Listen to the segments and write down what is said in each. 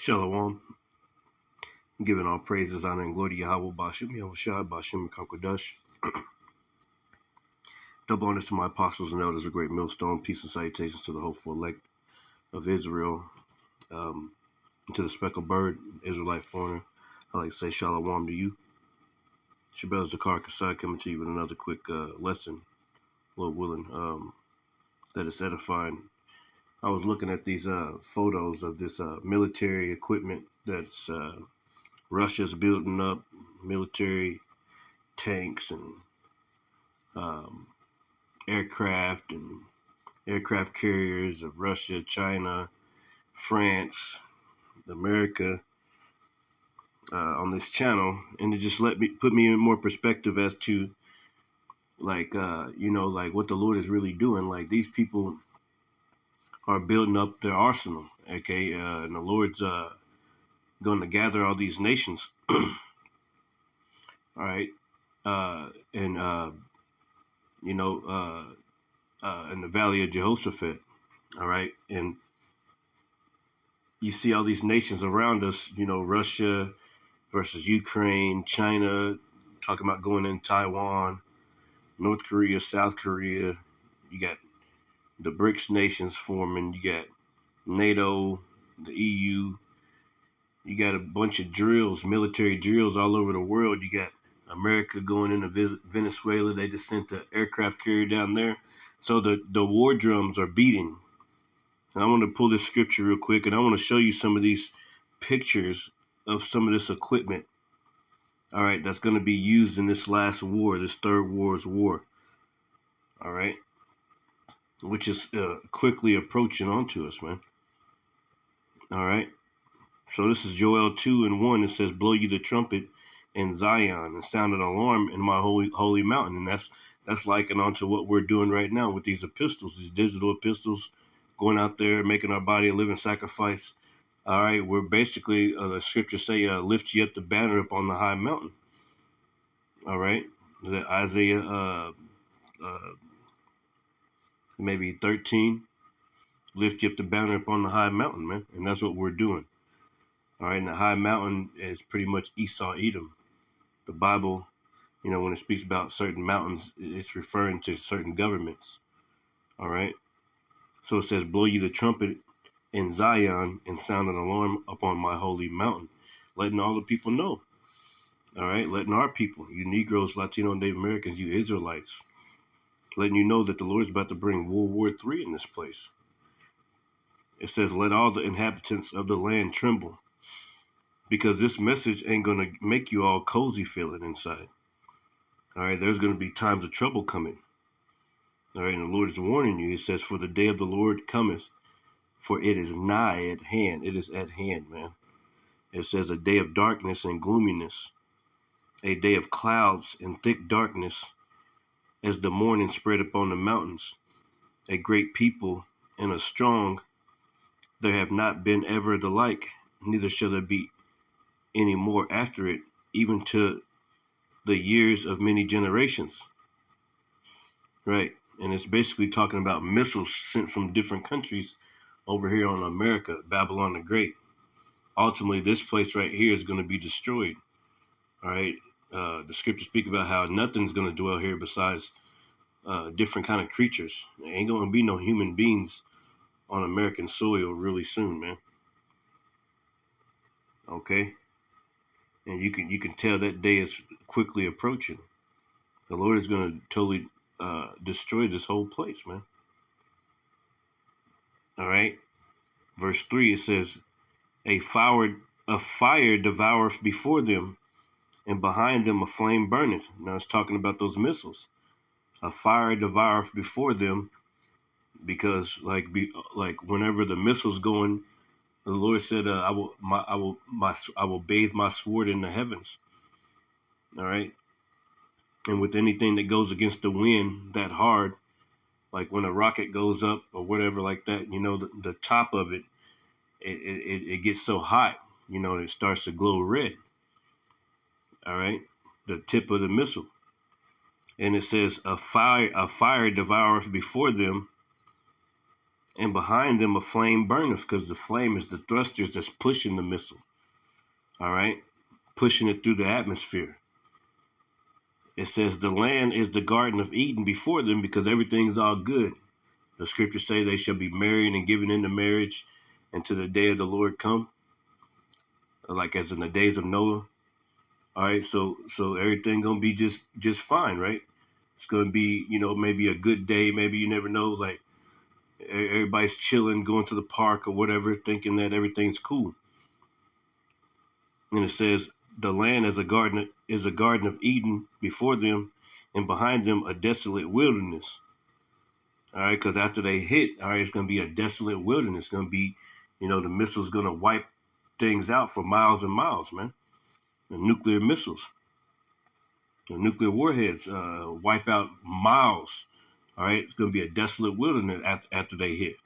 Shalom. Giving all praises, honor, and glory to Yahweh Bashim Yahushua Bashim Kakodash. Double honors to my apostles and elders, a great millstone. Peace and salutations to the hopeful elect of Israel. And to the speckled bird, Israelite foreigner, I like to say Shalom to you. Shabbat Zakar Kasai coming to you with another quick lesson, Lord willing, that is edifying. I was looking at these photos of this military equipment that's Russia's building up, military tanks and aircraft and aircraft carriers of Russia, China, France, America on this channel, and it just put me in more perspective as to like what the Lord is really doing. Like, these people are building up their arsenal, okay, and the Lord's going to gather all these nations. All right, in the Valley of Jehoshaphat. All right, and you see all these nations around us. Russia versus Ukraine, China, talking about going in Taiwan, North Korea, South Korea. You got the BRICS nations forming. You got NATO, the EU. You got a bunch of drills, military drills all over the world. You got America going into Venezuela. They just sent the aircraft carrier down there. So the war drums are beating. And I want to pull this scripture real quick, and I want to show you some of these pictures of some of this equipment. All right, that's going to be used in this last war, this third world's war. All right, which is quickly approaching onto us, man. All right. So this is Joel 2:1. It says, "Blow you the trumpet in Zion and sound an alarm in my holy mountain." And that's likened onto what we're doing right now with these epistles, these digital epistles, going out there, making our body a living sacrifice. All right, we're basically, the scriptures say, lift ye up the banner up on the high mountain. All right, the Isaiah maybe 13, lift you up the banner up on the high mountain, man. And that's what we're doing. All right, and the high mountain is pretty much Esau, Edom. The Bible, when it speaks about certain mountains, it's referring to certain governments. All right, so it says, blow you the trumpet in Zion and sound an alarm upon my holy mountain, letting all the people know. All right, letting our people, you Negroes, Latino, Native Americans, you Israelites, letting you know that the Lord's about to bring World War III in this place. It says, let all the inhabitants of the land tremble, because this message ain't going to make you all cozy feeling inside. All right, there's going to be times of trouble coming. All right, and the Lord is warning you. He says, for the day of the Lord cometh, for it is nigh at hand. It is at hand, man. It says, a day of darkness and gloominess, a day of clouds and thick darkness, as the morning spread upon the mountains. A great people and a strong, there have not been ever the like, neither shall there be any more after it, even to the years of many generations. Right, and it's basically talking about missiles sent from different countries over here on America, Babylon the Great. Ultimately, this place right here is going to be destroyed. All right, the scriptures speak about how nothing's going to dwell here besides different kind of creatures. There ain't going to be no human beings on American soil really soon, man. Okay, and you can tell that day is quickly approaching. The Lord is going to totally destroy this whole place, man. All right, verse 3, it says, a fire devoureth before them, and behind them a flame burneth. Now it's talking about those missiles. A fire devoureth before them, because like whenever the missiles going, the Lord said, I will bathe my sword in the heavens. All right, and with anything that goes against the wind that hard, like when a rocket goes up or whatever like that, the top of it gets so hot, it starts to glow red. All right, the tip of the missile. And it says, a fire devoureth before them, and behind them a flame burneth, because the flame is the thrusters that's pushing the missile. All right, pushing it through the atmosphere. It says the land is the Garden of Eden before them, because everything's all good. The scriptures say they shall be married and given into marriage until the day of the Lord come, like as in the days of Noah. All right, so everything gonna be just fine, right? It's gonna be, maybe a good day. Maybe you never know. Like everybody's chilling, going to the park or whatever, thinking that everything's cool. And it says the land is a garden of Eden before them, and behind them a desolate wilderness. All right, because after they hit, all right, it's gonna be a desolate wilderness. It's gonna be, the missiles gonna wipe things out for miles and miles, man. The nuclear missiles, the nuclear warheads wipe out miles. All right, it's going to be a desolate wilderness after they hit.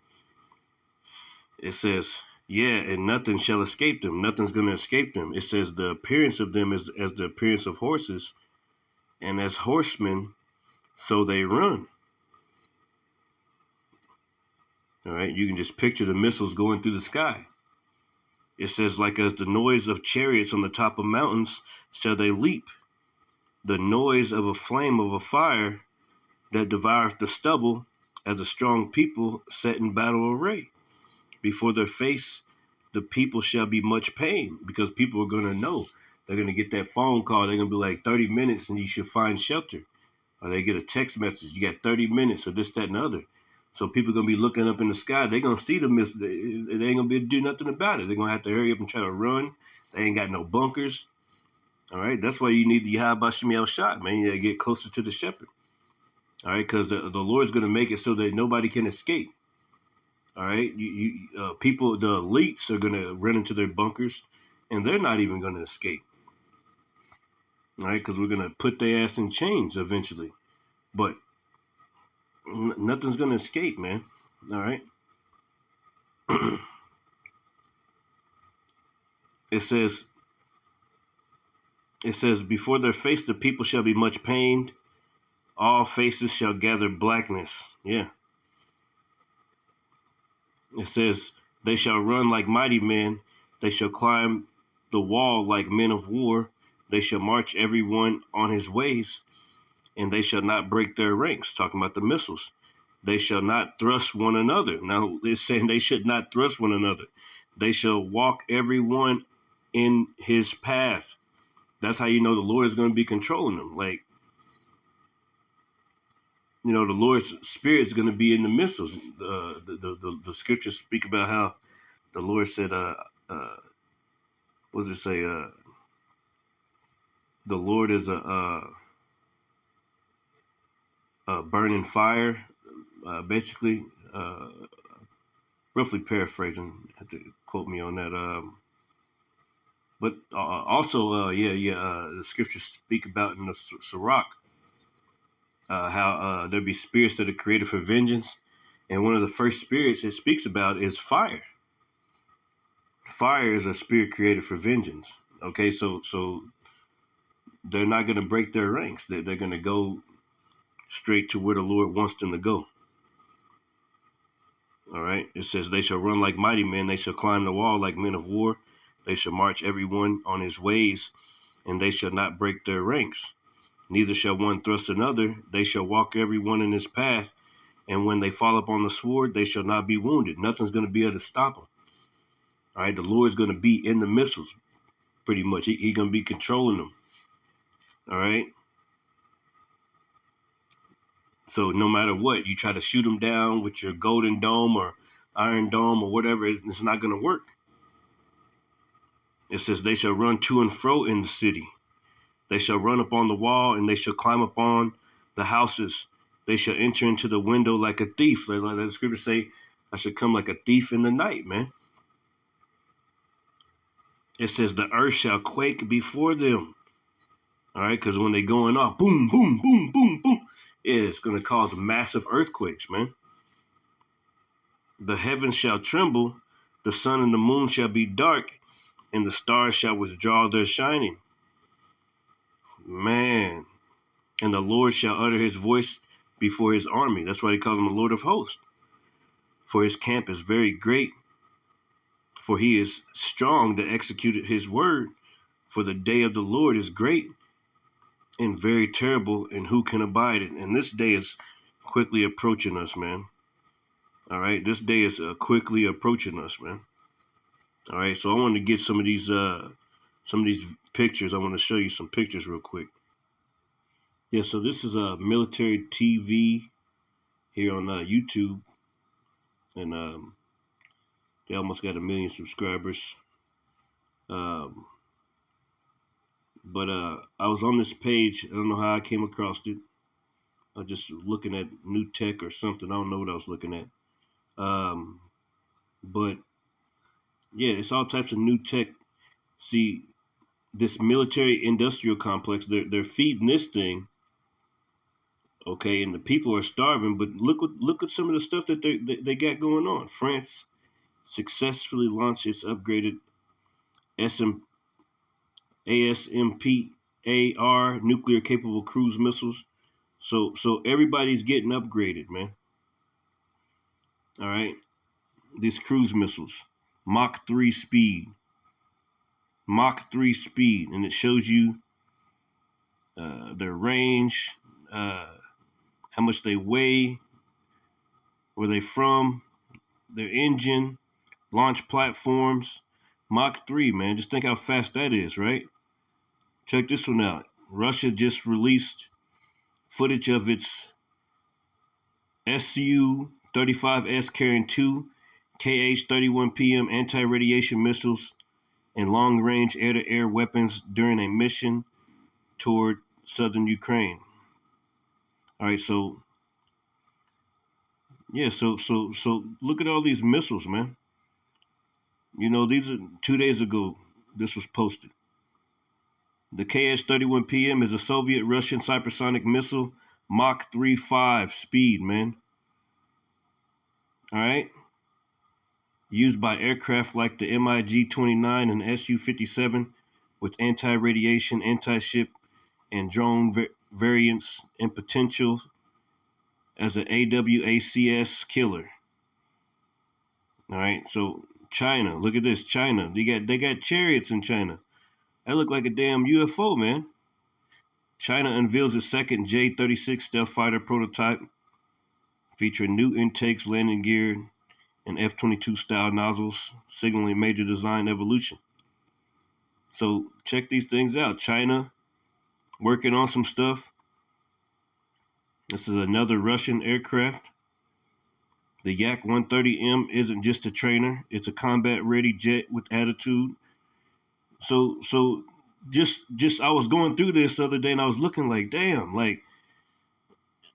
It says, yeah, and nothing shall escape them. Nothing's going to escape them. It says the appearance of them is as the appearance of horses, and as horsemen, so they run. All right, you can just picture the missiles going through the sky. It says, like as the noise of chariots on the top of mountains, shall they leap. The noise of a flame of a fire that devoureth the stubble, as a strong people set in battle array. Before their face, the people shall be much pain, because people are going to know. They're going to get that phone call. They're going to be like 30 minutes and you should find shelter. Or they get a text message. You got 30 minutes or this, that, and the other. So people are going to be looking up in the sky. They're going to see the missile. They ain't going to be able to do nothing about it. They're going to have to hurry up and try to run. They ain't got no bunkers. All right. That's why you need the Yahweh Shemiel shot, man. You got to get closer to the shepherd. All right. Because the Lord's going to make it so that nobody can escape. All right, people, the elites are going to run into their bunkers, and they're not even going to escape. All right, because we're going to put their ass in chains eventually. But nothing's going to escape, man. All right. It says, before their face the people shall be much pained. All faces shall gather blackness. Yeah. It says, they shall run like mighty men. They shall climb the wall like men of war. They shall march every one on his ways, and they shall not break their ranks. Talking about the missiles. They shall not thrust one another. Now, it's saying they should not thrust one another. They shall walk every one in his path. That's how you know the Lord is going to be controlling them. Like, the Lord's Spirit is going to be in the missiles. The scriptures speak about how the Lord said, what does it say? The Lord is a burning fire, basically. Roughly paraphrasing, have to quote me on that. But also, the scriptures speak about in the Sirach how there be spirits that are created for vengeance. And one of the first spirits it speaks about is fire. Fire is a spirit created for vengeance. Okay, so they're not going to break their ranks. They're going to go straight to where the Lord wants them to go. All right. It says, they shall run like mighty men. They shall climb the wall like men of war. They shall march every one on his ways, and they shall not break their ranks. Neither shall one thrust another. They shall walk every one in his path. And when they fall upon the sword, they shall not be wounded. Nothing's going to be able to stop them. All right. The Lord's going to be in the missiles, pretty much. He's going to be controlling them. All right. So no matter what, you try to shoot them down with your golden dome or iron dome or whatever, it's not going to work. It says, they shall run to and fro in the city. They shall run upon the wall, and they shall climb upon the houses. They shall enter into the window like a thief. Like the scriptures say, I should come like a thief in the night, man. It says, the earth shall quake before them. All right, because when they're going off, boom, boom, boom, boom, boom, yeah, it's going to cause massive earthquakes, man. The heavens shall tremble, the sun and the moon shall be dark, and the stars shall withdraw their shining. Man, and the Lord shall utter his voice before his army. That's why they call him the Lord of hosts. For his camp is very great, for he is strong that executed his word. For the day of the Lord is great and very terrible, and who can abide it? And this day is quickly approaching us, man. All right, this day is quickly approaching us, man. All right, so I want to get some of these pictures. I want to show you some pictures real quick. Yeah, so this is a military TV here on YouTube, and they almost got 1 million subscribers. But I was on this page. I don't know how I came across it. I was just looking at new tech or something. I don't know what I was looking at. But yeah, it's all types of new tech. See, this military industrial complex, they're feeding this thing, okay, and the people are starving. But look at some of the stuff that they got going on. France successfully launched its upgraded ASMPAR nuclear capable cruise missiles. So everybody's getting upgraded, man. All right, these cruise missiles, Mach 3 speed, and it shows you their range, how much they weigh, where they from, their engine, launch platforms. Mach 3, man. Just think how fast that is, right? Check this one out. Russia just released footage of its Su-35S carrying 2 Kh-31PM anti-radiation missiles and long-range air-to-air weapons during a mission toward southern Ukraine. All right, so yeah, so look at all these missiles, man. You know, these are 2 days ago. This was posted. The Kh-31PM is a Soviet-Russian hypersonic missile, Mach 3.5 speed, man. All right, used by aircraft like the MiG-29 and Su-57 with anti-radiation, anti-ship, and drone variants and potential as an AWACS killer. All right, so China, look at this. China, they got chariots in China. That look like a damn UFO, man. China unveils its second J-36 stealth fighter prototype, featuring new intakes, landing gear, and F-22 style nozzles, signaling major design evolution. So check these things out. China working on some stuff. This is another Russian aircraft. The Yak-130M isn't just a trainer; it's a combat-ready jet with attitude. So just I was going through this the other day, and I was looking like, damn, like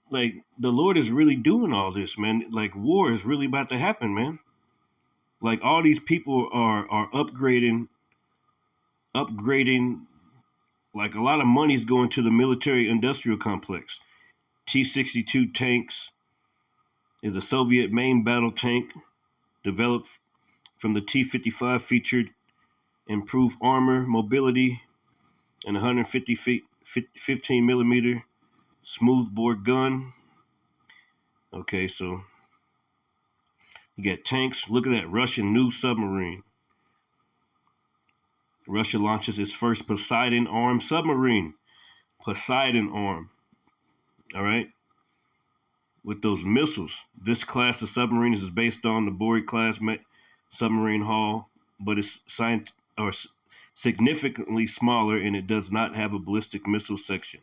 the Lord is really doing all this, man. Like war is really about to happen, man. Like all these people are upgrading. Like a lot of money's going to the military industrial complex. T-62 tanks is a Soviet main battle tank developed from the T-55, featured improved armor, mobility, and 150 feet, 15 millimeter smoothbore gun. Okay, so you got tanks. Look at that Russian new submarine. Russia launches its first Poseidon-armed submarine. Poseidon-armed. All right? With those missiles. This class of submarines is based on the Bory-class submarine hull, but it's significantly smaller, and it does not have a ballistic missile section.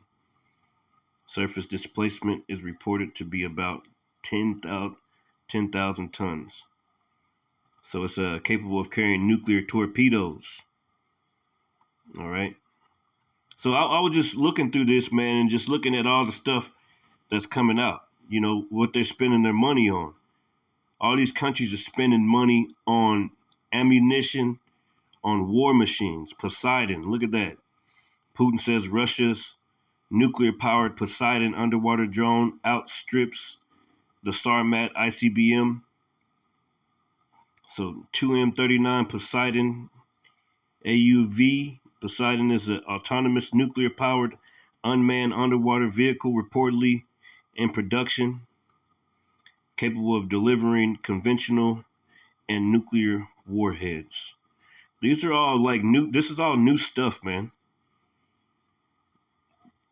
Surface displacement is reported to be about 10,000 tons. So it's capable of carrying nuclear torpedoes. All right. So I was just looking through this, man, and just looking at all the stuff that's coming out. You know, what they're spending their money on. All these countries are spending money on ammunition, on war machines. Poseidon, look at that. Putin says Russia's nuclear-powered Poseidon underwater drone outstrips the Sarmat ICBM. So 2M39 Poseidon AUV. Poseidon is an autonomous nuclear-powered unmanned underwater vehicle reportedly in production. capable of delivering conventional and nuclear warheads. These are all like new. This is all new stuff, man,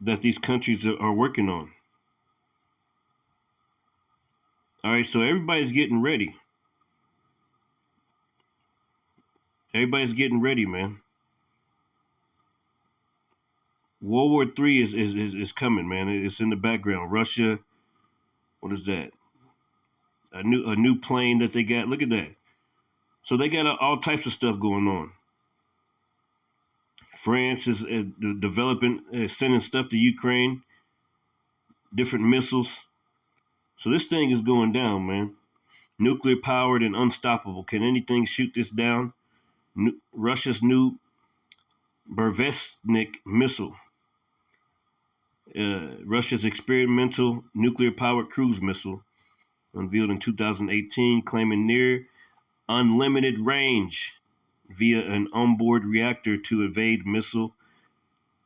that these countries are working on. All right, so everybody's getting ready. Everybody's getting ready, man. World War III is coming, man. It's in the background. Russia, what is that? A new plane that they got. Look at that. So they got all types of stuff going on. France is developing, sending stuff to Ukraine, different missiles. So this thing is going down, man. Nuclear powered and unstoppable. Can anything shoot this down? Russia's new Burevestnik missile. Russia's experimental nuclear powered cruise missile, unveiled in 2018, claiming near unlimited range via an onboard reactor to evade missile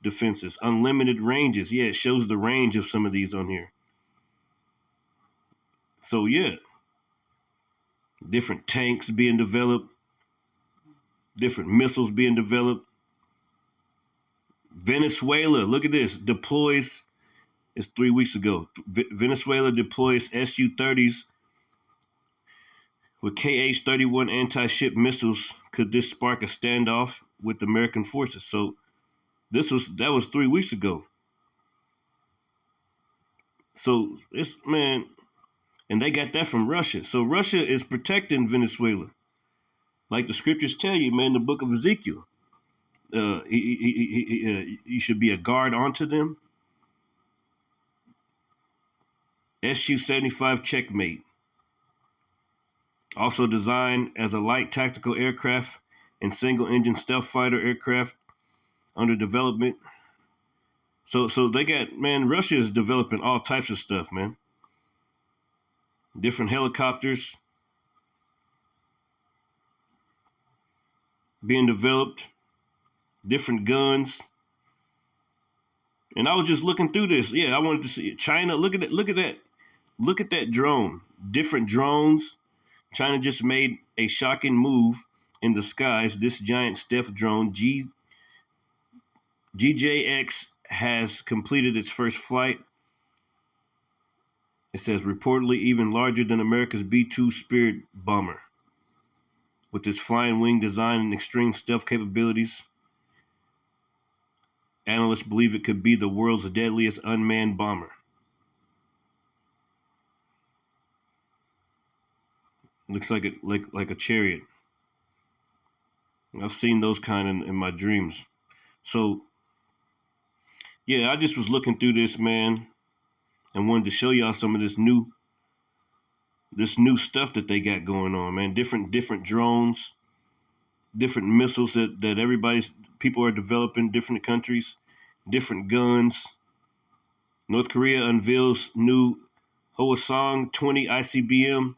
defenses. Unlimited ranges. Yeah, it shows the range of some of these on here. So, yeah, different tanks being developed, different missiles being developed. Venezuela, look at this, deploys, it's 3 weeks ago. Venezuela deploys Su-30s with Kh-31 anti-ship missiles. Could this spark a standoff with American forces? So that was 3 weeks ago. So it's, man, and they got that from Russia. So Russia is protecting Venezuela, like the scriptures tell you, man. The book of Ezekiel, you should be a guard onto them. Su-75 checkmate. Also designed as a light tactical aircraft and single-engine stealth fighter aircraft under development. So they got, man, Russia is developing all types of stuff, man. Different helicopters being developed, different guns. And I was just looking through this. Yeah, I wanted to see China. Look at that. Look at that. Look at that drone. Different drones. China just made a shocking move in the skies. This giant stealth drone, GJX, has completed its first flight. It says reportedly even larger than America's B-2 Spirit bomber. With its flying wing design and extreme stealth capabilities, analysts believe it could be the world's deadliest unmanned bomber. Looks like like a chariot. I've seen those kind in my dreams. So, yeah, I just was looking through this, man, and wanted to show y'all some of this new stuff that they got going on, man. Different drones, different missiles that people are developing, different countries, different guns. North Korea unveils new Hwasong 20 ICBM.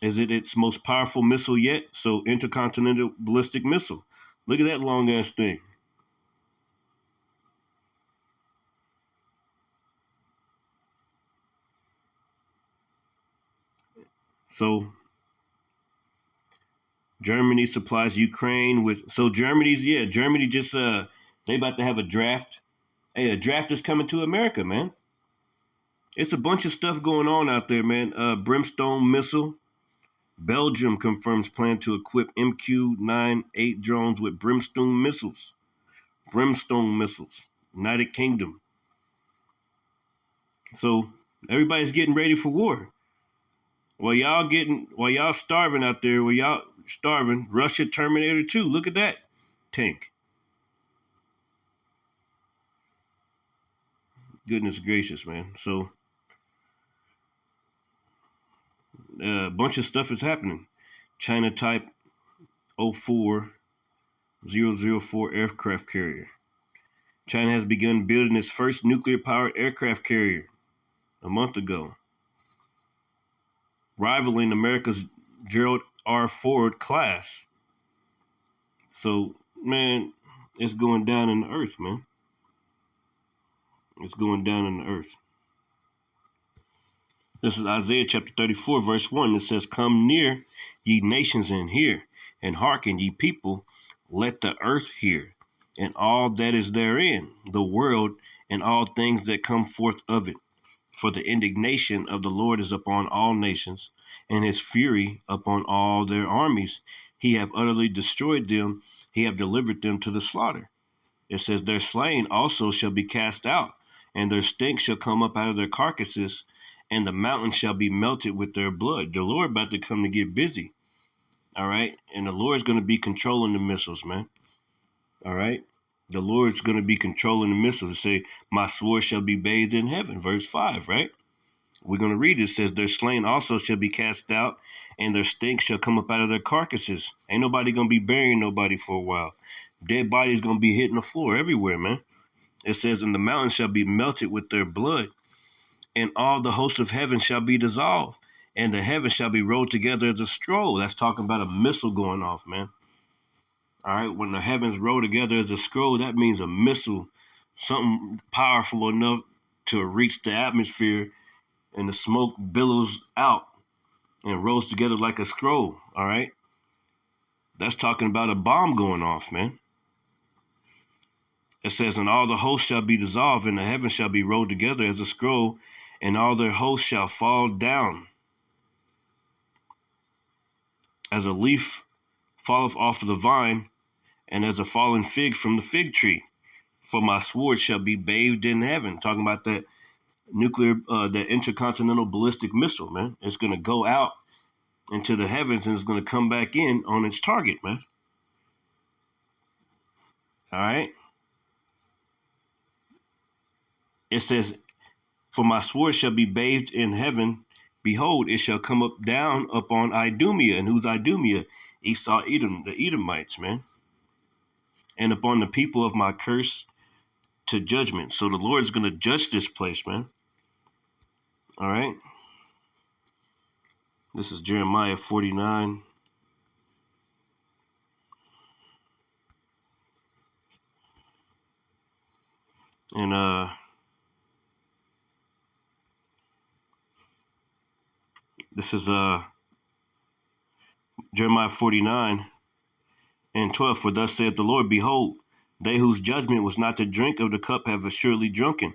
Is it its most powerful missile yet? So, intercontinental ballistic missile. Look at that long ass thing. So, Germany supplies Ukraine with. So Germany just they about to have a draft. Hey, a draft is coming to America, man. It's a bunch of stuff going on out there, man. Brimstone missile. Belgium confirms plan to equip MQ-9 drones with Brimstone missiles. Brimstone missiles. United Kingdom. So everybody's getting ready for war. While y'all starving out there, Russia Terminator 2. Look at that tank. Goodness gracious, man. So a bunch of stuff is happening. China Type 04004 aircraft carrier. China has begun building its first nuclear-powered aircraft carrier a month ago, rivaling America's Gerald R. Ford class. So, man, it's going down in the earth, man. It's going down in the earth. This is Isaiah chapter 34, verse 1. It says, "Come near, ye nations, and hear, and hearken, ye people. Let the earth hear, and all that is therein, the world, and all things that come forth of it. For the indignation of the Lord is upon all nations, and his fury upon all their armies. He hath utterly destroyed them, he hath delivered them to the slaughter." It says, "Their slain also shall be cast out, and their stink shall come up out of their carcasses, and the mountains shall be melted with their blood." The Lord about to come to get busy. All right. And the Lord's going to be controlling the missiles, man. All right. The Lord's going to be controlling the missiles. It say, "My sword shall be bathed in heaven." Verse 5, right? We're going to read it. It says, "Their slain also shall be cast out, and their stink shall come up out of their carcasses." Ain't nobody going to be burying nobody for a while. Dead bodies going to be hitting the floor everywhere, man. It says, "And the mountains shall be melted with their blood, and all the hosts of heaven shall be dissolved, and the heavens shall be rolled together as a scroll." That's talking about a missile going off, man. All right, when the heavens roll together as a scroll, that means a missile, something powerful enough to reach the atmosphere, and the smoke billows out and rolls together like a scroll. All right, that's talking about a bomb going off, man. It says, "And all the hosts shall be dissolved, and the heavens shall be rolled together as a scroll, and all their hosts shall fall down as a leaf falleth off of the vine, and as a fallen fig from the fig tree. For my sword shall be bathed in heaven." Talking about that nuclear, that intercontinental ballistic missile, man. It's going to go out into the heavens and it's going to come back in on its target, man. All right. It says, "For my sword shall be bathed in heaven. Behold, it shall come up down upon Idumea." And who's Idumea? Esau, Edom, the Edomites, man. "And upon the people of my curse to judgment." So the Lord's going to judge this place, man. All right. This is Jeremiah 49. And this is Jeremiah 49 and 12. "For thus saith the Lord, behold, they whose judgment was not to drink of the cup have assuredly drunken.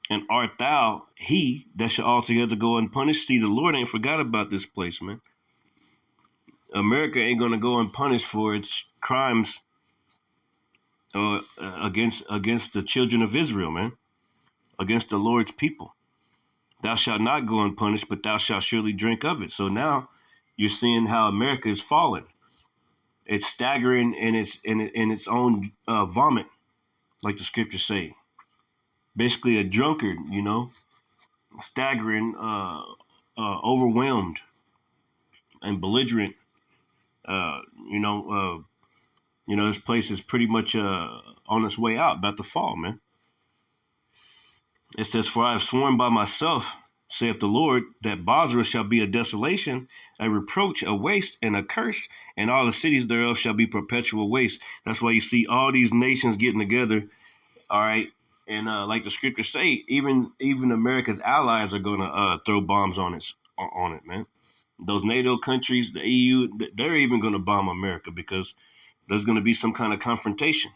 And art thou he that shall altogether go unpunished?" See, the Lord ain't forgot about this place, man. America ain't gonna go unpunished for its crimes against the children of Israel, man, against the Lord's people. "Thou shalt not go unpunished, but thou shalt surely drink of it." So now you're seeing how America is falling. It's staggering in its own vomit, like the scriptures say. Basically, a drunkard, staggering, overwhelmed, and belligerent. Uh, you know, this place is pretty much on its way out, about to fall, man. It says, "For I have sworn by myself, saith the Lord, that Bozrah shall be a desolation, a reproach, a waste, and a curse, and all the cities thereof shall be perpetual waste." That's why you see all these nations getting together, all right? And like the scriptures say, even America's allies are going to throw bombs on it, man. Those NATO countries, the EU, they're even going to bomb America because there's going to be some kind of confrontation,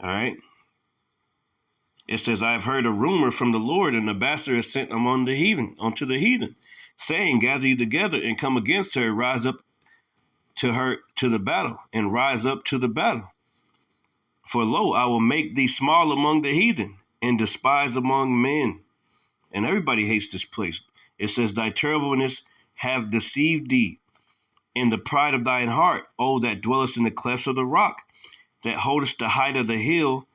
all right? It says, "I have heard a rumor from the Lord, and the bastard is sent among the heathen, unto the heathen, saying, Gather you together and come against her, rise up to her to the battle, and rise up to the battle. For lo, I will make thee small among the heathen, and despised among men." And everybody hates this place. It says, "Thy terribleness have deceived thee, in the pride of thine heart, O that dwellest in the clefts of the rock, that holdest the height of the hill.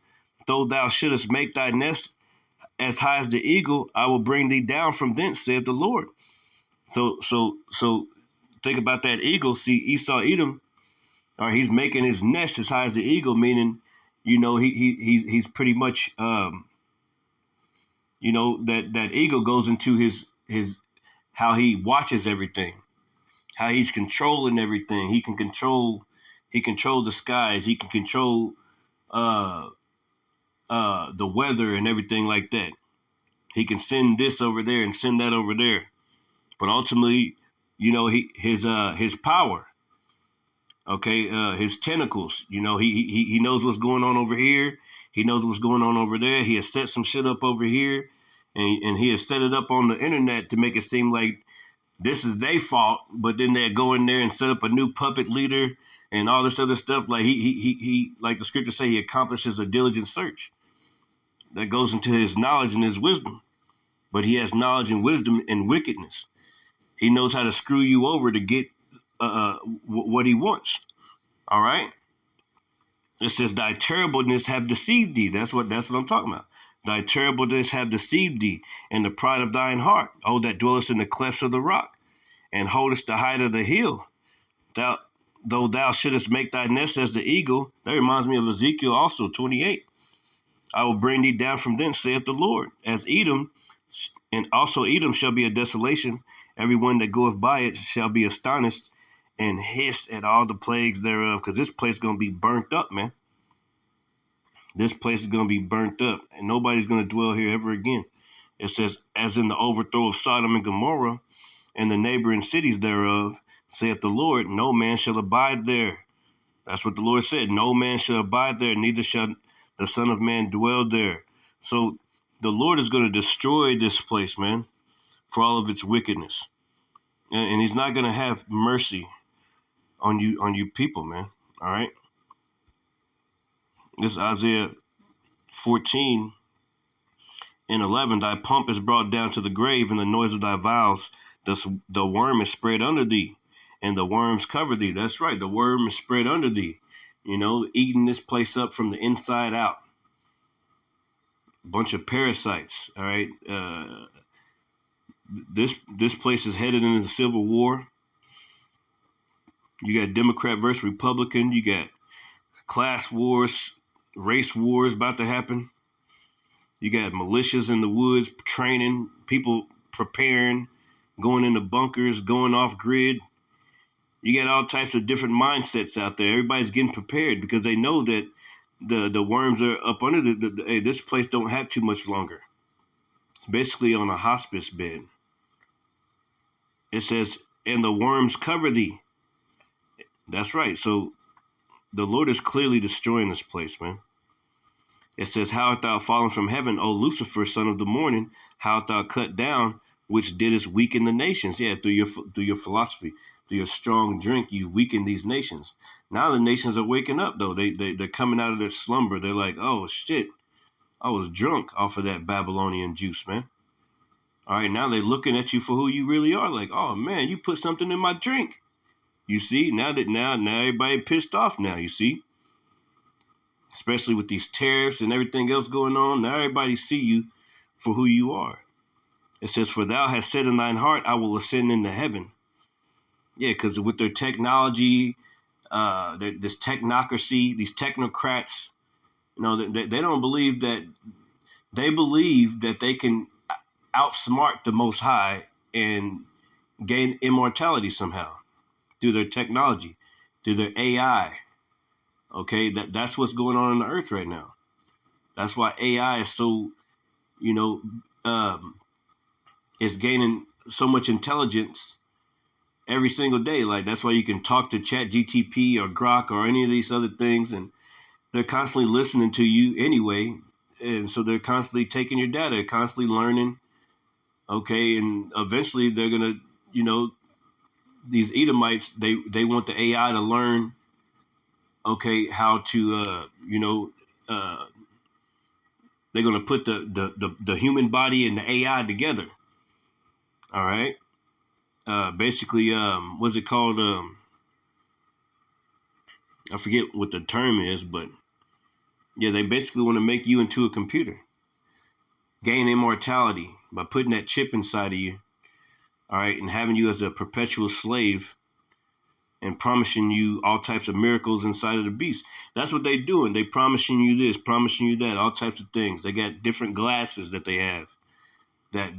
Though thou shouldest make thy nest as high as the eagle, I will bring thee down from thence, saith the Lord." So think about that eagle. See, Esau, Edom, or he's making his nest as high as the eagle, meaning, he's pretty much, that eagle goes into his how he watches everything, how he's controlling everything. He control the skies. He can control the weather and everything like that. He can send this over there and send that over there. But ultimately, his power, okay, his tentacles, he knows what's going on over here. He knows what's going on over there. He has set some shit up over here, and he has set it up on the internet to make it seem like this is their fault, but then they go in there and set up a new puppet leader and all this other stuff. Like he like the scriptures say, he accomplishes a diligent search that goes into his knowledge and his wisdom. But he has knowledge and wisdom and wickedness. He knows how to screw you over to get what he wants. All right. It says, "Thy terribleness have deceived thee." That's what I'm talking about. "Thy terribleness have deceived thee, and the pride of thine heart, O that dwellest in the clefts of the rock, and holdest the height of the hill. Though thou shouldest make thy nest as the eagle." That reminds me of Ezekiel also 28. "I will bring thee down from thence, saith the Lord, as Edom, and also Edom shall be a desolation. Everyone that goeth by it shall be astonished and hiss at all the plagues thereof." Because this place is going to be burnt up, man. This place is going to be burnt up, and nobody's going to dwell here ever again. It says, "As in the overthrow of Sodom and Gomorrah, and the neighboring cities thereof, saith the Lord, no man shall abide there." That's what the Lord said. No man shall abide there, neither shall the Son of Man dwell there. So the Lord is going to destroy this place, man, for all of its wickedness. And he's not going to have mercy on you people, man. All right. This is Isaiah 14 and 11. "Thy pomp is brought down to the grave, and the noise of thy vows, thus the worm is spread under thee, and the worms cover thee." That's right. The worm is spread under thee, eating this place up from the inside out. Bunch of parasites. All right. This place is headed into the Civil War. You got Democrat versus Republican. You got class wars, race wars about to happen. You got militias in the woods training, people preparing, going into bunkers, going off grid. You got all types of different mindsets out there. Everybody's getting prepared because they know that the worms are up under hey, this place don't have too much longer. It's basically on a hospice bed. It says, "And the worms cover thee." That's right. So the Lord is clearly destroying this place, man. It says, "How art thou fallen from heaven, O Lucifer, son of the morning? How art thou cut down, which didst weaken the nations?" Yeah, through your philosophy, through your strong drink, you've weakened these nations. Now the nations are waking up, though. They're coming out of their slumber. They're like, "Oh, shit, I was drunk off of that Babylonian juice, man." All right, now they're looking at you for who you really are. Like, "Oh, man, you put something in my drink." You see, now everybody pissed off now, you see. Especially with these tariffs and everything else going on, now everybody see you for who you are. It says, "For thou hast said in thine heart, I will ascend into heaven." Yeah, because with their technology, this technocracy, these technocrats, they don't believe that. They believe that they can outsmart the Most High and gain immortality somehow through their technology, through their AI. Okay, that's what's going on the earth right now. That's why AI is so, is gaining so much intelligence every single day. Like, that's why you can talk to ChatGTP or Grok or any of these other things, and they're constantly listening to you anyway. And so they're constantly taking your data, constantly learning. Okay, and eventually they're gonna, these Edomites, they want the AI to learn. Okay, how to, they're gonna put the human body and the AI together. All right. Basically, what's it called? I forget what the term is, but yeah, they basically want to make you into a computer, gain immortality by putting that chip inside of you, all right, and having you as a perpetual slave and promising you all types of miracles inside of the beast. That's what they're doing. They promising you this, promising you that, all types of things. They got different glasses that they have, that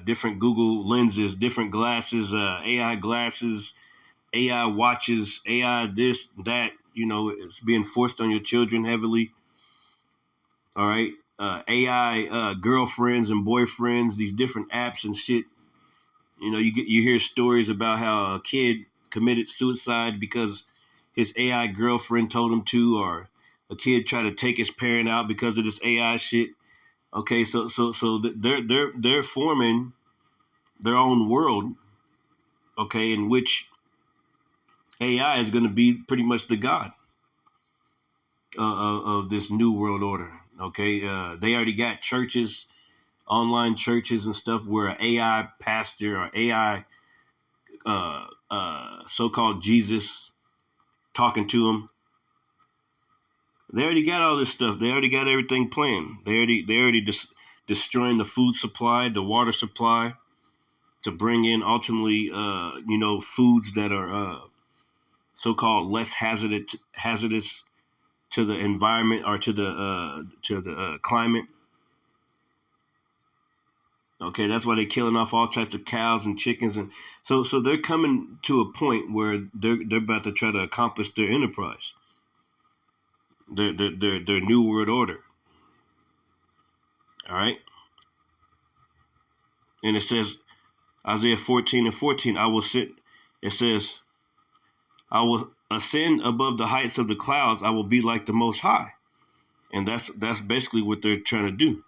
different Google lenses, different glasses, AI glasses, AI watches, AI this, that. It's being forced on your children heavily. All right. AI girlfriends and boyfriends, these different apps and shit. You know, you hear stories about how a kid committed suicide because his AI girlfriend told him to, or a kid tried to take his parent out because of this AI shit. Okay, so they're forming their own world. Okay, in which AI is going to be pretty much the god of this new world order. Okay, they already got churches, online churches and stuff, where an AI pastor or AI so-called Jesus talking to them. They already got all this stuff. They already got everything planned. They already destroying the food supply, the water supply, to bring in ultimately, foods that are so-called less hazardous to the environment or to the climate. Okay, that's why they're killing off all types of cows and chickens, and so they're coming to a point where they're about to try to accomplish their enterprise, their new world order. All right, and it says Isaiah 14:14, I will sit. It says, I will ascend above the heights of the clouds. I will be like the Most High, and that's basically what they're trying to do.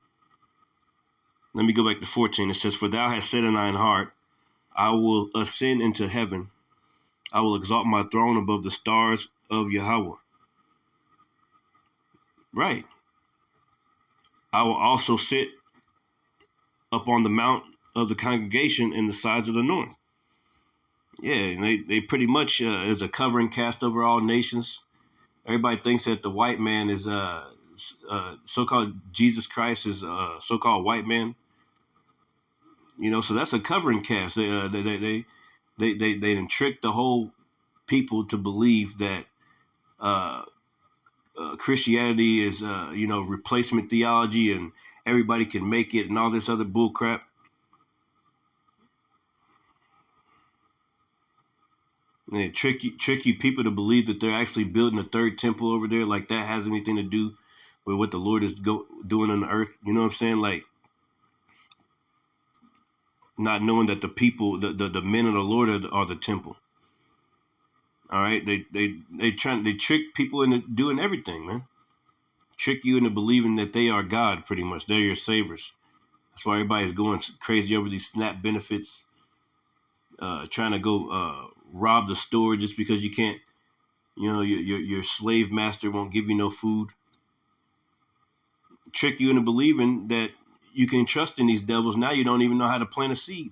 Let me go back to 14. It says, for thou hast said in thine heart, I will ascend into heaven. I will exalt my throne above the stars of Yahweh. Right. I will also sit up on the mount of the congregation in the sides of the north. Yeah, they pretty much is a covering cast over all nations. Everybody thinks that the white man is so-called Jesus Christ is so-called white man. You know, so that's a covering cast. They tricked the whole people to believe that Christianity is replacement theology and everybody can make it and all this other bull crap. And they trick you people to believe that they're actually building a third temple over there, like that has anything to do with what the Lord is doing on the earth. You know what I'm saying? Like, not knowing that the people, the men of the Lord are the temple. All right, they trick people into doing everything, man. Trick you into believing that they are God, pretty much. They're your savers. That's why everybody's going crazy over these SNAP benefits, trying to go rob the store just because you can't. You know, your slave master won't give you no food. Trick you into believing that you can trust in these devils. Now you don't even know how to plant a seed.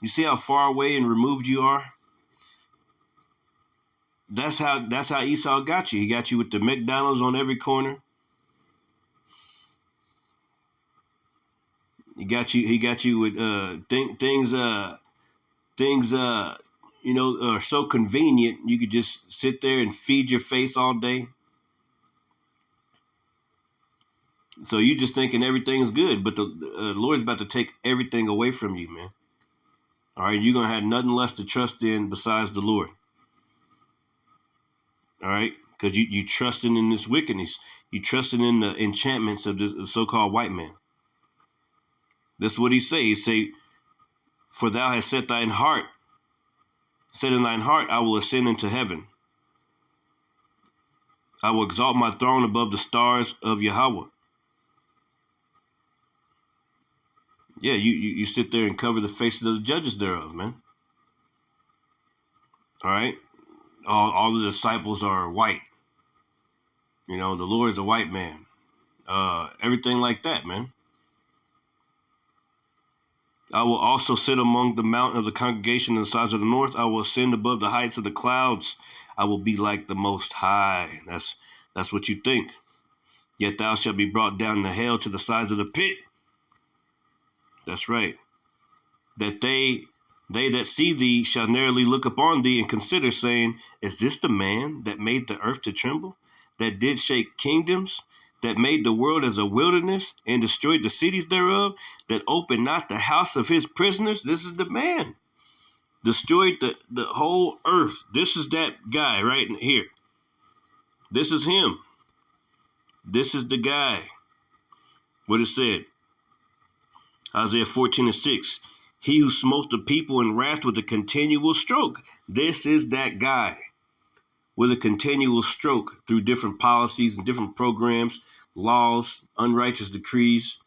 You see how far away and removed you are? That's how Esau got you. He got you with the McDonald's on every corner. He got you with things are so convenient. You could just sit there and feed your face all day. So you just thinking everything's good, but the Lord's about to take everything away from you, man. All right, you're gonna have nothing less to trust in besides the Lord. All right, because you trusting in this wickedness, you trusting in the enchantments of this so-called white man. That's what he say. He say, for thou hast said in thine heart, I will ascend into heaven. I will exalt my throne above the stars of Yahweh. Yeah, you sit there and cover the faces of the judges thereof, man. All right, all the disciples are white. You know, the Lord is a white man. Everything like that, man. I will also sit among the mountain of the congregation in the sides of the north. I will ascend above the heights of the clouds. I will be like the Most High. That's what you think. Yet thou shalt be brought down to hell, to the sides of the pit. That's right. That they that see thee shall narrowly look upon thee and consider, saying, is this the man that made the earth to tremble, that did shake kingdoms, that made the world as a wilderness and destroyed the cities thereof, that opened not the house of his prisoners? This is the man. Destroyed the whole earth. This is that guy right here. This is him. This is the guy. What it said, Isaiah 14:6. He who smote the people in wrath with a continual stroke. This is that guy with a continual stroke through different policies and different programs, laws, unrighteous decrees,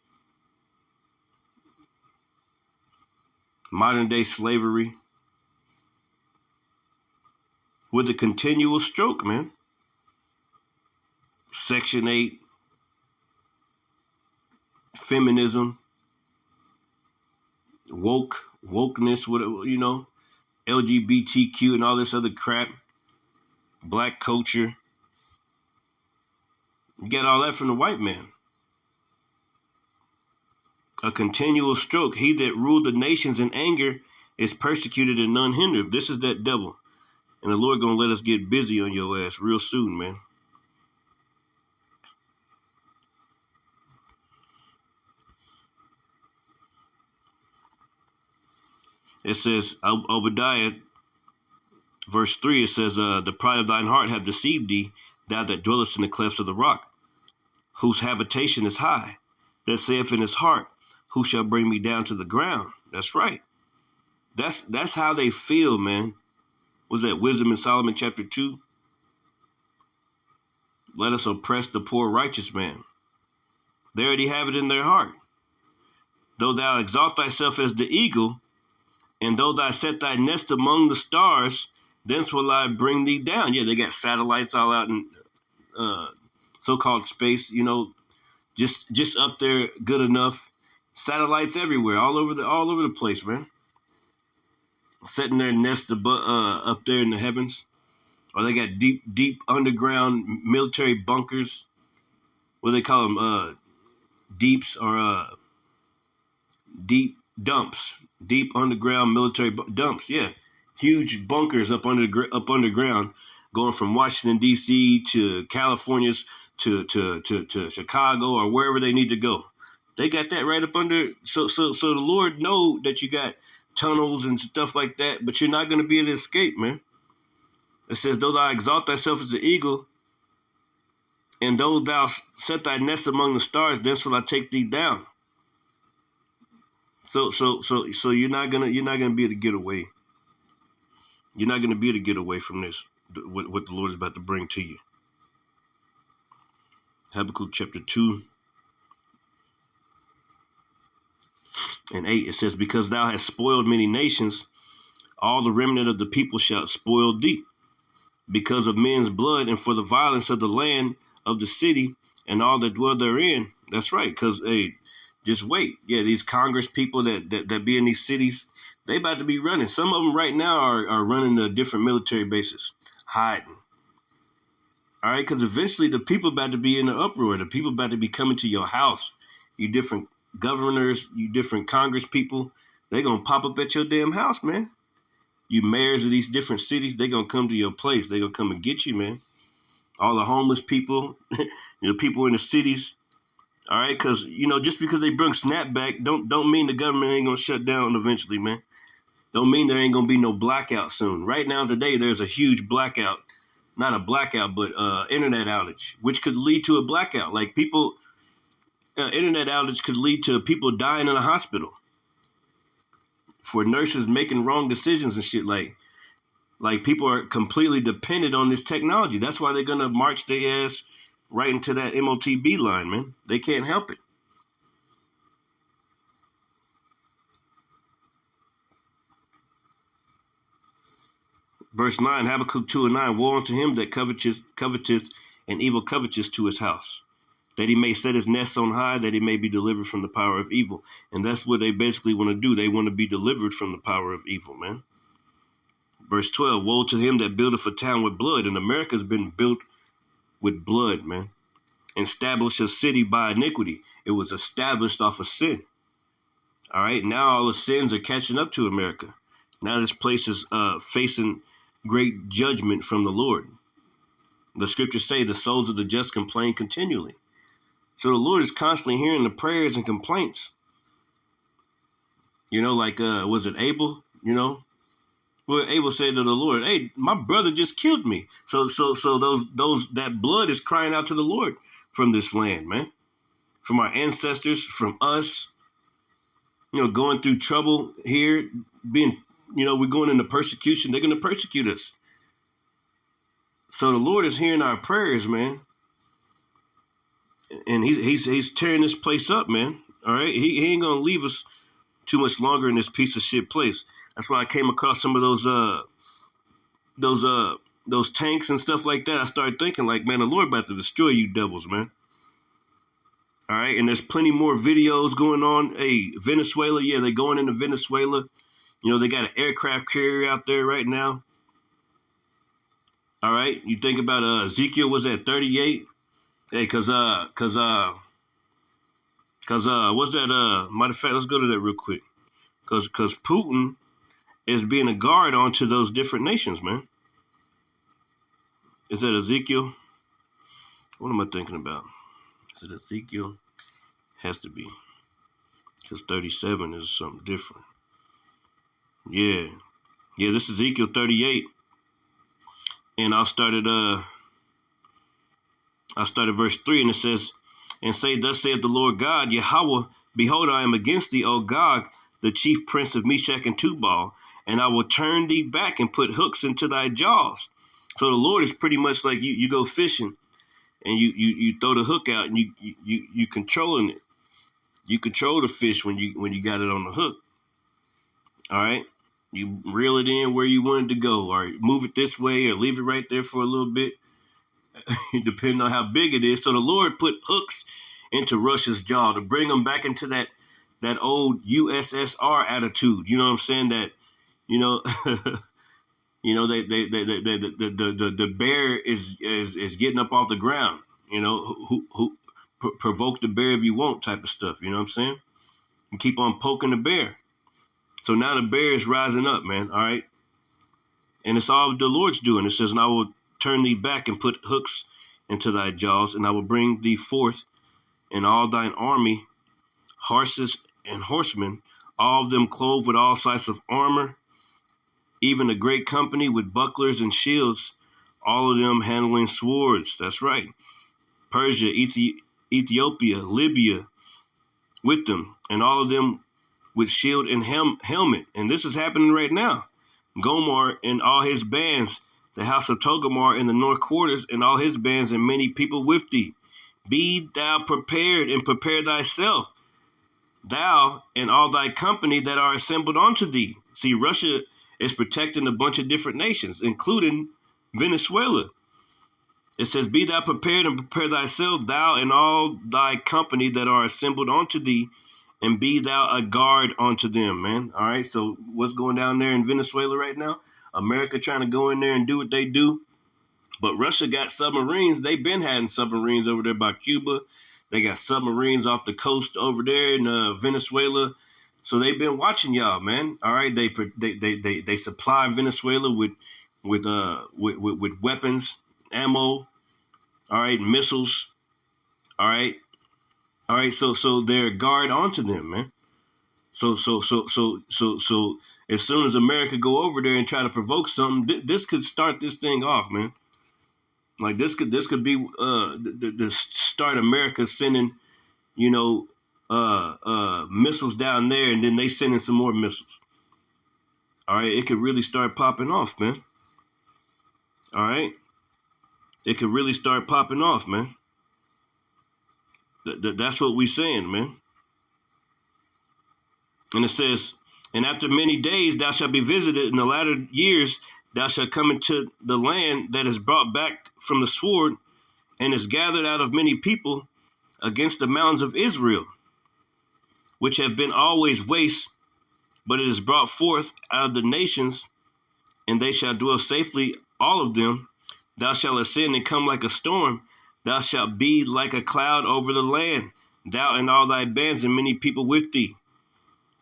modern day slavery. With a continual stroke, man. Section 8, feminism, wokeness, whatever, LGBTQ and all this other crap, black culture. You get all that from the white man. A continual stroke. He that ruled the nations in anger is persecuted and none hindered. This is that devil. And the Lord gonna let us get busy on your ass real soon, man. It says, Obadiah, verse 3, it says, the pride of thine heart hath deceived thee, thou that dwellest in the clefts of the rock, whose habitation is high, that saith in his heart, who shall bring me down to the ground? That's right. That's how they feel, man. Was that Wisdom in Solomon chapter 2? Let us oppress the poor righteous man. They already have it in their heart. Though thou exalt thyself as the eagle, and though thou set thy nest among the stars, thence will I bring thee down. Yeah, they got satellites all out in so-called space, just up there, good enough. Satellites everywhere, all over the place, man. Setting their nest up there in the heavens. Or they got deep underground military bunkers. What do they call them? Deeps or deep dumps. Deep underground military dumps. Yeah, huge bunkers up underground, going from Washington D.C. to California's to Chicago or wherever they need to go. They got that right up under. So the Lord know that you got tunnels and stuff like that, but you're not going to be able to escape, man. It says, though thou exalt thyself as an eagle, and though thou set thy nest among the stars, thence will I take thee down. So you're not gonna be able to get away. You're not gonna be able to get away from this, what the Lord is about to bring to you. Habakkuk chapter 2 and 8, it says, because thou hast spoiled many nations, all the remnant of the people shall spoil thee, because of men's blood and for the violence of the land of the city and all that dwell therein. That's right, because just wait. Yeah, these Congress people that be in these cities, they about to be running. Some of them right now are running to different military bases, hiding. All right, because eventually the people about to be in the uproar. The people about to be coming to your house. You different governors, you different Congress people, they going to pop up at your damn house, man. You mayors of these different cities, they going to come to your place. They going to come and get you, man. All the homeless people, people in the cities. All right, because, just because they bring SNAP back, don't mean the government ain't going to shut down eventually, man. Don't mean there ain't going to be no blackout soon. Right now, today, there's a huge blackout. Not a blackout, but internet outage, which could lead to a blackout. Like internet outage could lead to people dying in a hospital for nurses making wrong decisions and shit. Like people are completely dependent on this technology. That's why they're going to march their ass right into that MOTB line, man. They can't help it. Verse 9, Habakkuk 2 and 9, woe unto him that coveteth and evil covetous to his house, that he may set his nest on high, that he may be delivered from the power of evil. And that's what they basically want to do. They want to be delivered from the power of evil, man. Verse 12, woe to him that buildeth a town with blood. And America's been built with blood, man. Establish a city by iniquity. It was established off of sin. All right, now all the sins are catching up to America. Now this place is facing great judgment from the Lord. The scriptures say the souls of the just complain continually. So the Lord is constantly hearing the prayers and complaints. Was it Abel? Well, Abel said to the Lord, "Hey, my brother just killed me." So that blood is crying out to the Lord from this land, man. from our ancestors, from us, going through trouble here, being, we're going into persecution. They're going to persecute us. So the Lord is hearing our prayers, man. And he's tearing this place up, man. All right. He ain't going to leave us too much longer in this piece of shit place. That's why I came across some of those tanks and stuff like that. I started thinking like, man, the Lord about to destroy you devils, man. All right. And there's plenty more videos going on. Hey, Venezuela. Yeah, they're going into Venezuela. They got an aircraft carrier out there right now. All right. You think about Ezekiel was at 38. Hey, cause what's that? Matter of fact, let's go to that real quick. Cause Putin is being a guard onto those different nations, man. Is that Ezekiel? What am I thinking about? Is it Ezekiel? Has to be. Because 37 is something different. Yeah. Yeah, this is Ezekiel 38. And I started verse 3, and it says, and say, thus saith the Lord God, Yahweh, behold, I am against thee, O Gog, the chief prince of Meshach and Tubal, and I will turn thee back and put hooks into thy jaws. So the Lord is pretty much like you go fishing, and you throw the hook out, and you controlling it. You control the fish when you got it on the hook. All right. You reel it in where you want it to go, or move it this way, or leave it right there for a little bit, depending on how big it is. So the Lord put hooks into Russia's jaw to bring them back into that old USSR attitude. You know what I'm saying? That, the bear is getting up off the ground. Who provoke the bear if you want type of stuff. You know what I'm saying? And keep on poking the bear. So now the bear is rising up, man. All right. And it's all the Lord's doing. It says, and I will turn thee back and put hooks into thy jaws, and I will bring thee forth in all thine army, horses and horsemen, all of them clothed with all sorts of armor, even a great company with bucklers and shields, all of them handling swords. That's right. Persia, Ethiopia, Libya with them, and all of them with shield and helmet. And this is happening right now. Gomer and all his bands, the house of Togomar in the north quarters, and all his bands, and many people with thee. Be thou prepared and prepare thyself, thou and all thy company that are assembled unto thee. See, Russia is protecting a bunch of different nations, including Venezuela. It says, be thou prepared and prepare thyself, thou and all thy company that are assembled unto thee, and be thou a guard unto them, man. All right, so what's going down there in Venezuela right now? America trying to go in there and do what they do. But Russia got submarines. They've been having submarines over there by Cuba. They got submarines off the coast over there in Venezuela. So they've been watching y'all, man. All right, they supply Venezuela with weapons, ammo. All right, missiles. All right. So they're a guard onto them, man. So as soon as America go over there and try to provoke something, this could start this thing off, man. Like this could be the start America sending, missiles down there, and then they sending some more missiles. All right, it could really start popping off, man. All right, it could really start popping off, man. That's what we're saying, man. And it says, and after many days thou shalt be visited, in the latter years thou shalt come into the land that is brought back from the sword, and is gathered out of many people against the mountains of Israel, which have been always waste, but it is brought forth out of the nations, and they shall dwell safely, all of them. Thou shalt ascend and come like a storm. Thou shalt be like a cloud over the land, thou and all thy bands and many people with thee.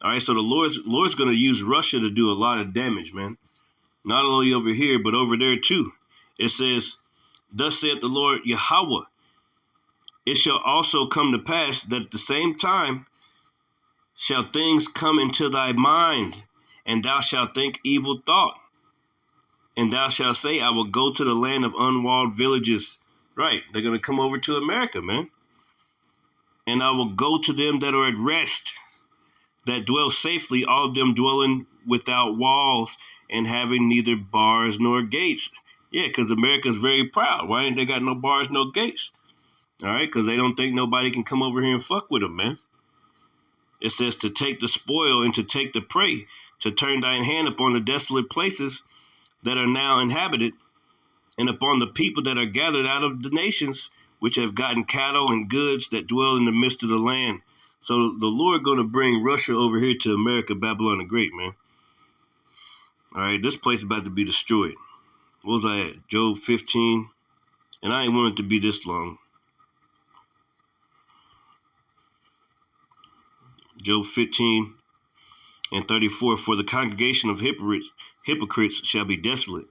All right, so the Lord's going to use Russia to do a lot of damage, man. Not only over here, but over there too. It says, thus saith the Lord Yahweh, it shall also come to pass that at the same time shall things come into thy mind, and thou shalt think evil thought. And thou shalt say, I will go to the land of unwalled villages. Right, they're going to come over to America, man. And I will go to them that are at rest, that dwell safely, all of them dwelling without walls and having neither bars nor gates. Yeah, because America's very proud. Why ain't they got no bars, no gates? All right, because they don't think nobody can come over here and fuck with them, man. It says to take the spoil and to take the prey, to turn thine hand upon the desolate places that are now inhabited, and upon the people that are gathered out of the nations, which have gotten cattle and goods that dwell in the midst of the land. So the Lord going to bring Russia over here to America, Babylon the Great, man. All right, this place is about to be destroyed. What was I at? Job 15. And I ain't want it to be this long. Job 15 and 34. For the congregation of hypocrites shall be desolate.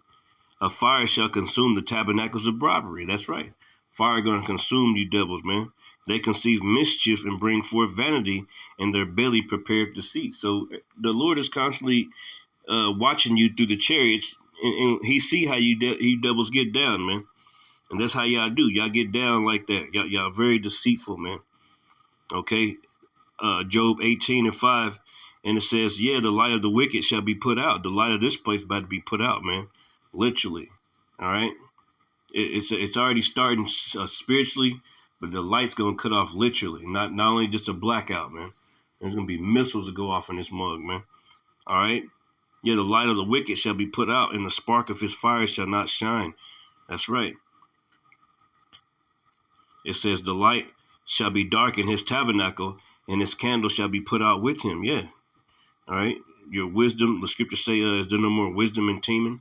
A fire shall consume the tabernacles of robbery. That's right. Fire going to consume you devils, man. They conceive mischief and bring forth vanity, and their belly prepareth deceit. So the Lord is constantly watching you through the chariots, and he see how you devils get down, man. And that's how y'all do. Y'all get down like that. Y'all very deceitful, man. Okay? Job 18 and 5. And it says, yeah, the light of the wicked shall be put out. The light of this place about to be put out, man. Literally. All right? It's already starting spiritually, but the light's going to cut off literally. Not only just a blackout, man. There's going to be missiles that go off in this mug, man. All right? Yeah, the light of the wicked shall be put out, and the spark of his fire shall not shine. That's right. It says, the light shall be dark in his tabernacle, and his candle shall be put out with him. Yeah. All right. Your wisdom, the scriptures say, is there no more wisdom in Teman?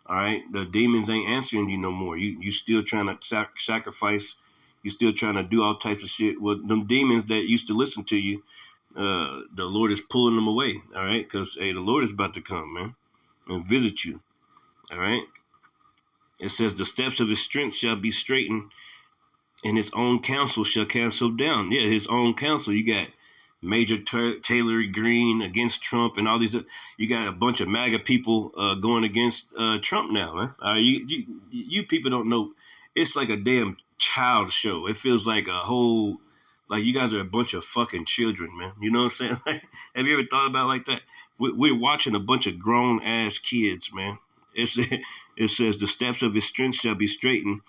All right. The demons ain't answering you no more. You still trying to sacrifice. You still trying to do all types of shit. Well, them demons that used to listen to you, the Lord is pulling them away. All right. Because, hey, the Lord is about to come, man, and visit you. All right. It says, the steps of his strength shall be straightened, and his own counsel shall cancel down. Yeah, his own counsel. You got Major Taylor Greene against Trump, and all these. You got a bunch of MAGA people going against Trump now, man. You people don't know. It's like a damn child show. It feels like a whole, like you guys are a bunch of fucking children, man. You know what I'm saying? Have you ever thought about it like that? We're watching a bunch of grown ass kids, man. It says the steps of his strength shall be straightened,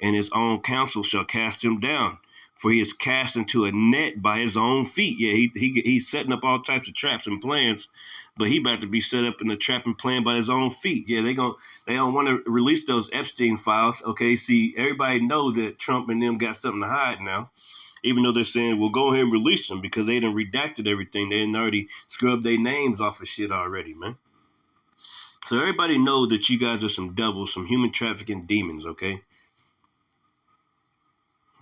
and his own counsel shall cast him down. For he is cast into a net by his own feet. Yeah, he's setting up all types of traps and plans, but he about to be set up in a trap and plan by his own feet. Yeah, they don't want to release those Epstein files. Okay, see, everybody know that Trump and them got something to hide now, even though they're saying, well, go ahead and release them because they done redacted everything. They done already scrubbed their names off of shit already, man. So everybody know that you guys are some devils, some human trafficking demons, okay?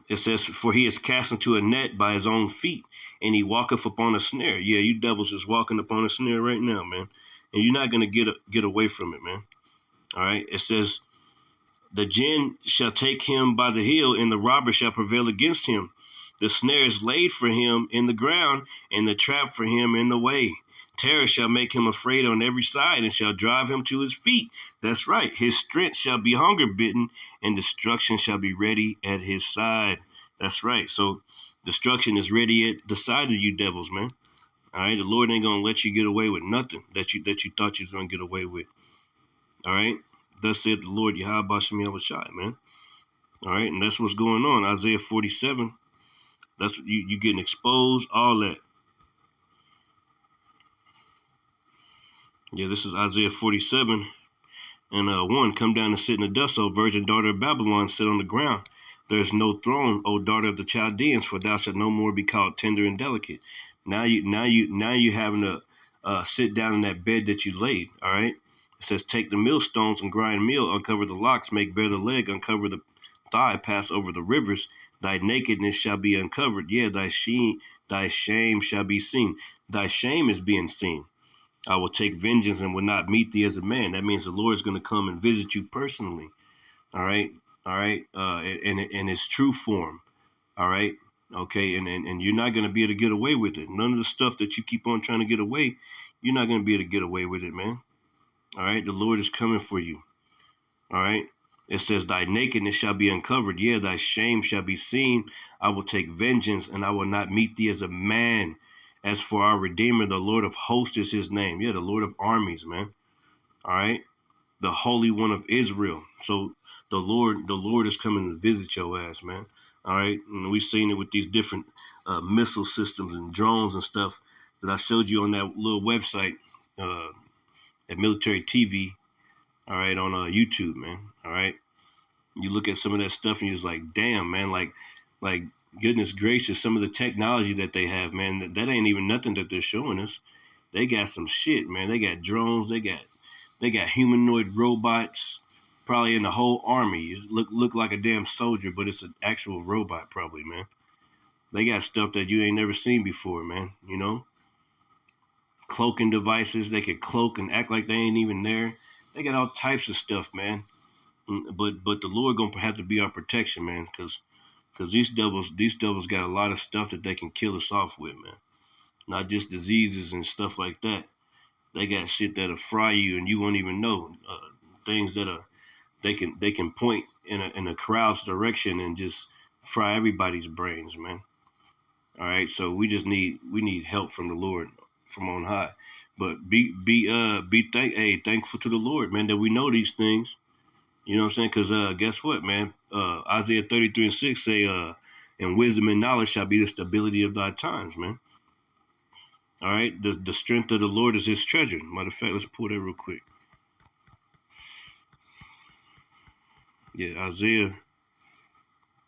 It says, for he is cast into a net by his own feet, and he walketh upon a snare. Yeah, you devils is walking upon a snare right now, man. And you're not going to get away from it, man. All right? It says, the jinn shall take him by the heel, and the robber shall prevail against him. The snare is laid for him in the ground, and the trap for him in the way. Terror shall make him afraid on every side, and shall drive him to his feet. That's right. His strength shall be hunger bitten, and destruction shall be ready at his side. That's right. So destruction is ready at the side of you devils, man. All right. The Lord ain't gonna let you get away with nothing that you thought you was gonna get away with. All right. Thus said the Lord Yahweh Shem Yahushai, man. All right, and that's what's going on. Isaiah 47. That's you getting exposed, all that. Yeah, this is Isaiah 47 and 1. Come down and sit in the dust, O virgin daughter of Babylon, sit on the ground. There is no throne, O daughter of the Chaldeans, for thou shalt no more be called tender and delicate. Now you having to sit down in that bed that you laid. All right. It says, take the millstones and grind meal, uncover the locks, make bare the leg, uncover the thigh, pass over the rivers. Thy nakedness shall be uncovered. Yeah, thy shame shall be seen. Thy shame is being seen. I will take vengeance and will not meet thee as a man. That means the Lord is going to come and visit you personally. All right. All right. In its true form. All right. Okay. And you're not going to be able to get away with it. None of the stuff that you keep on trying to get away, you're not going to be able to get away with it, man. All right. The Lord is coming for you. All right. It says, thy nakedness shall be uncovered. Yeah, thy shame shall be seen. I will take vengeance, and I will not meet thee as a man. As for our Redeemer, the Lord of hosts is his name. Yeah, the Lord of armies, man. All right. The Holy One of Israel. So the Lord is coming to visit your ass, man. All right. And we've seen it with these different missile systems and drones and stuff that I showed you on that little website uh, at Military TV. All right. On YouTube, man. All right. You look at some of that stuff and you're just like, damn, man, like goodness gracious, some of the technology that they have, man, that ain't even nothing that they're showing us. They got some shit, man. They got drones, they got humanoid robots, probably in the whole army. You look like a damn soldier, but it's an actual robot, probably, man. They got stuff that you ain't never seen before, man. You know, cloaking devices. They can cloak and act like they ain't even there. They got all types of stuff, man. But the Lord gonna have to be our protection, man, because these devils got a lot of stuff that they can kill us off with, man. Not just diseases and stuff like that. They got shit that'll fry you and you won't even know. Things that are they can point in a crowd's direction and just fry everybody's brains, man. All right, so we need help from the Lord from on high. But thankful to the Lord, man, that we know these things. You know what I'm saying? Because guess what, man? Isaiah 33:6 say, "And wisdom and knowledge shall be the stability of thy times," man. All right, the strength of the Lord is his treasure. Matter of fact, let's pull that real quick. Yeah, Isaiah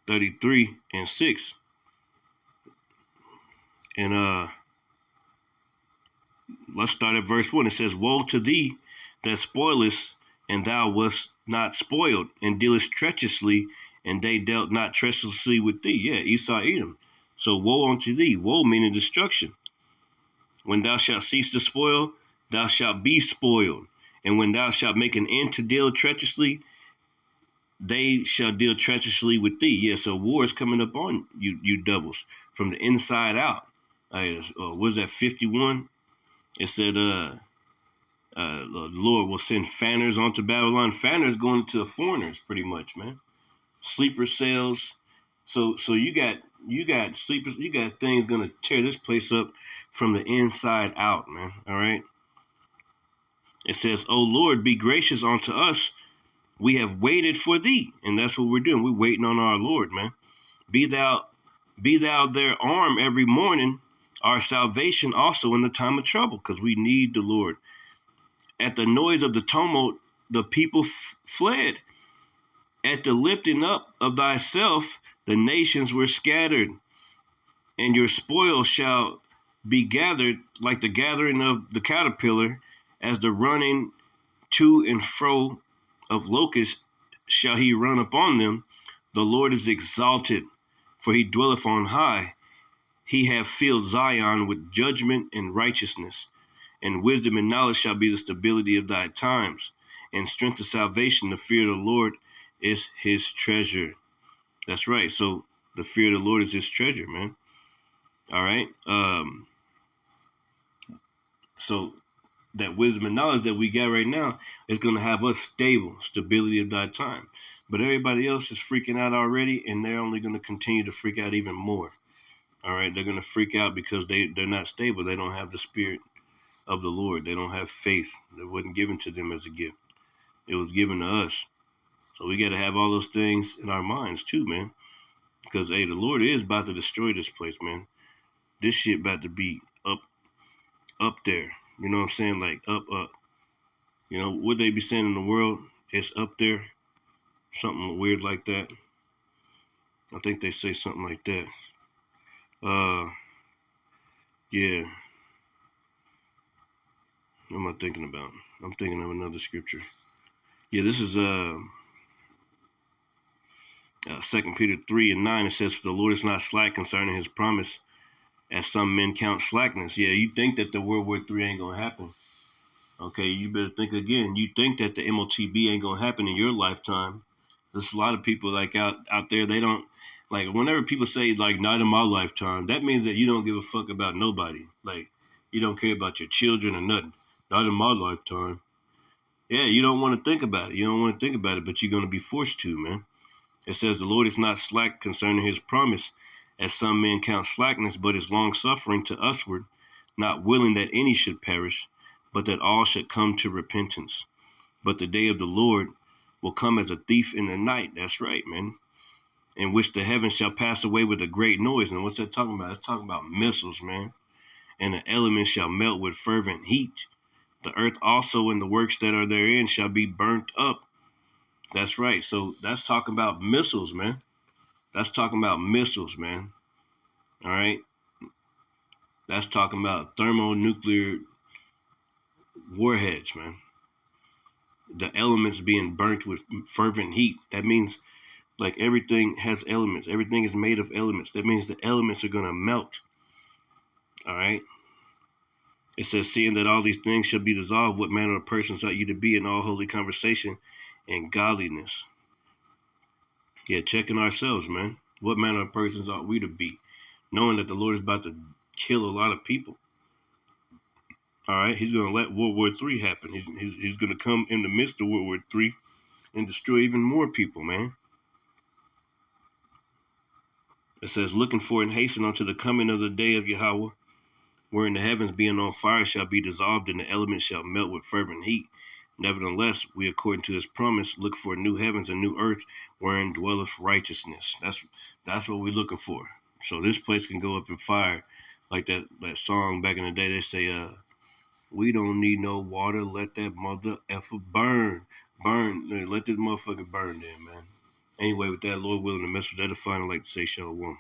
33:6. And let's start at verse 1. It says, woe to thee that spoilest, and thou wast not spoiled, and dealest treacherously, and they dealt not treacherously with thee. Yeah, Esau, Edom. So woe unto thee. Woe meaning destruction. When thou shalt cease to spoil, thou shalt be spoiled. And when thou shalt make an end to deal treacherously, they shall deal treacherously with thee. Yeah, so war is coming up on you devils, from the inside out. Was that 51? It said, the Lord will send fanners onto Babylon. Fanners going to the foreigners, pretty much, man. Sleeper cells. So you got sleepers. You got things gonna tear this place up from the inside out, man. All right. It says, "O Lord, be gracious unto us. We have waited for thee," and that's what we're doing. We're waiting on our Lord, man. Be thou their arm every morning, our salvation also in the time of trouble, because we need the Lord. At the noise of the tumult, the people fled. At the lifting up of thyself, the nations were scattered. And your spoil shall be gathered like the gathering of the caterpillar, as the running to and fro of locusts shall he run upon them. The Lord is exalted, for he dwelleth on high. He hath filled Zion with judgment and righteousness. And wisdom and knowledge shall be the stability of thy times. And strength of salvation, the fear of the Lord is his treasure. That's right. So the fear of the Lord is his treasure, man. All right. So that wisdom and knowledge that we got right now is going to have us stable, stability of thy time. But everybody else is freaking out already, and they're only going to continue to freak out even more. All right. They're going to freak out because they're not stable. They don't have the spirit of the Lord. They don't have faith. That wasn't given to them as a gift. It was given to us. So we got to have all those things in our minds too, man. Because, hey, the Lord is about to destroy this place, man. This shit about to be up there. You know what I'm saying? Like up. You know, what they be saying in the world, it's up there. Something weird like that. I think they say something like that. Yeah. What am I thinking about? I'm thinking of another scripture. Yeah, this is 2 Peter 3:9. It says, for the Lord is not slack concerning his promise, as some men count slackness. Yeah, you think that the World War III ain't going to happen. Okay, you better think again. You think that the MOTB ain't going to happen in your lifetime. There's a lot of people like out there, they don't, like whenever people say like not in my lifetime, that means that you don't give a fuck about nobody. Like you don't care about your children or nothing. Not in my lifetime. Yeah, you don't want to think about it. You don't want to think about it, but you're going to be forced to, man. It says the Lord is not slack concerning his promise, as some men count slackness, but is long suffering to usward, not willing that any should perish, but that all should come to repentance. But the day of the Lord will come as a thief in the night. That's right, man. In which the heavens shall pass away with a great noise. And what's that talking about? It's talking about missiles, man. And the elements shall melt with fervent heat. The earth also and the works that are therein shall be burnt up. That's right. So that's talking about missiles, man. That's talking about missiles, man. All right. That's talking about thermonuclear warheads, man. The elements being burnt with fervent heat. That means like everything has elements. Everything is made of elements. That means the elements are going to melt. All right. It says, seeing that all these things shall be dissolved, what manner of persons ought you to be in all holy conversation and godliness? Yeah, checking ourselves, man. What manner of persons ought we to be? Knowing that the Lord is about to kill a lot of people. All right, he's going to let World War III happen. He's going to come in the midst of World War III and destroy even more people, man. It says, looking for and hasten unto the coming of the day of Yahweh, wherein the heavens being on fire shall be dissolved, and the elements shall melt with fervent heat. Nevertheless, we, according to his promise, look for new heavens and new earth, wherein dwelleth righteousness. That's what we're looking for. So this place can go up in fire, like that song back in the day. They say, we don't need no water. Let that mother effer burn, burn. Let this motherfucker burn, then, man. Anyway, with that, Lord willing, the message edifying, I'd like to say shalom.